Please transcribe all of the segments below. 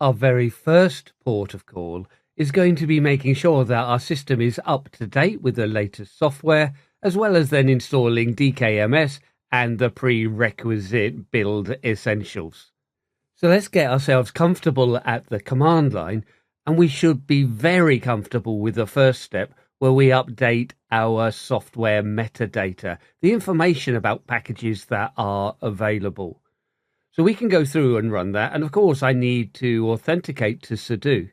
Our very first port of call is going to be making sure that our system is up to date with the latest software, as well as then installing DKMS and the prerequisite build essentials. So let's get ourselves comfortable at the command line, and we should be very comfortable with the first step where we update our software metadata, the information about packages that are available. So we can go through and run that, and of course I need to authenticate to sudo.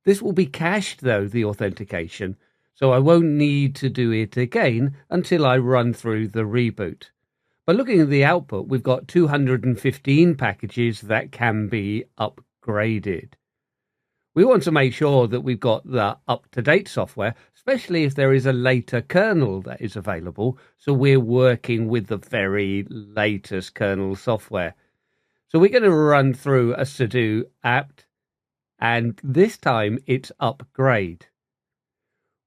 This will be cached though, the authentication, so I won't need to do it again until I run through the reboot. But looking at the output, we've got 215 packages that can be upgraded. We want to make sure that we've got the up-to-date software, especially if there is a later kernel that is available, so we're working with the very latest kernel software. So we're going to run through a sudo apt, and this time it's upgrade.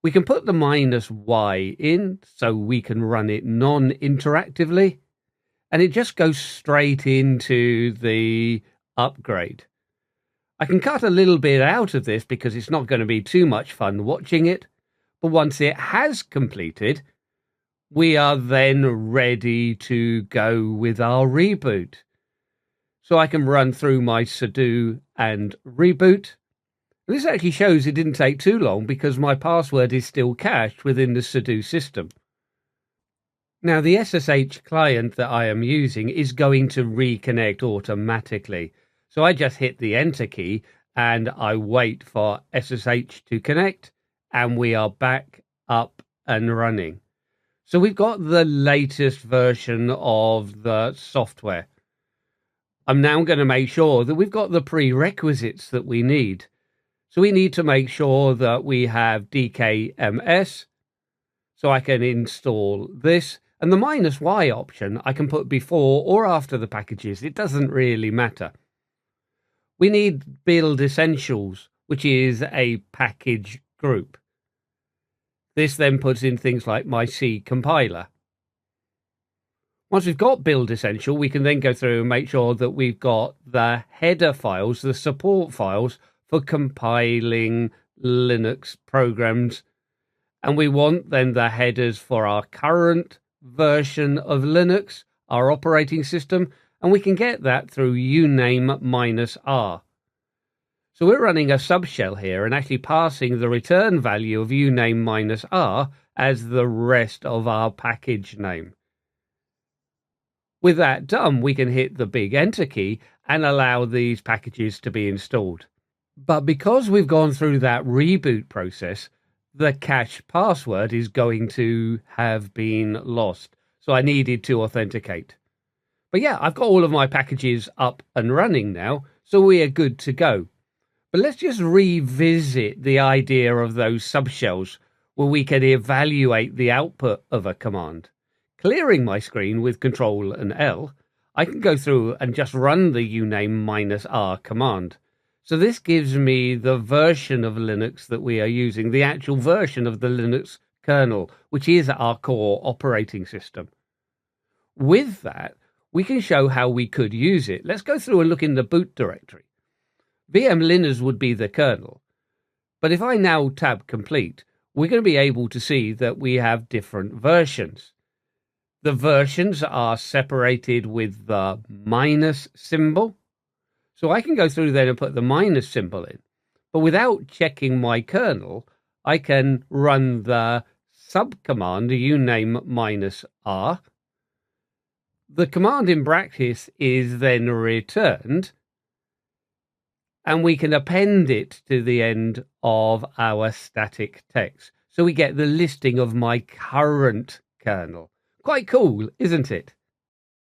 We can put the -y in so we can run it non-interactively, and it just goes straight into the upgrade. I can cut a little bit out of this because it's not going to be too much fun watching it, but once it has completed, we are then ready to go with our reboot. So I can run through my sudo and reboot. And this actually shows it didn't take too long because my password is still cached within the sudo system. Now the SSH client that I am using is going to reconnect automatically. So I just hit the enter key and I wait for SSH to connect, and we are back up and running. So we've got the latest version of the software. I'm now going to make sure that we've got the prerequisites that we need. So we need to make sure that we have DKMS, so I can install this. And the -y option I can put before or after the packages. It doesn't really matter. We need build essentials, which is a package group. This then puts in things like my C compiler. Once we've got build essential, we can then go through and make sure that we've got the header files, the support files for compiling Linux programs. And we want then the headers for our current version of Linux, our operating system, and we can get that through uname-r. So we're running a subshell here and actually passing the return value of uname-r as the rest of our package name. With that done, we can hit the big enter key and allow these packages to be installed. But because we've gone through that reboot process, the cache password is going to have been lost. So I needed to authenticate. But yeah, I've got all of my packages up and running now, so we are good to go. But let's just revisit the idea of those subshells where we can evaluate the output of a command. Clearing my screen with Control and L, I can go through and just run the uname-r command. So this gives me the version of Linux that we are using, the actual version of the Linux kernel, which is our core operating system. With that, we can show how we could use it. Let's go through and look in the boot directory. VM Linux would be the kernel. But if I now tab complete, we're going to be able to see that we have different versions. The versions are separated with the minus symbol. So I can go through there and put the minus symbol in. But without checking my kernel, I can run the subcommand uname-r. The command in brackets is then returned, and we can append it to the end of our static text. So we get the listing of my current kernel. Quite cool, isn't it?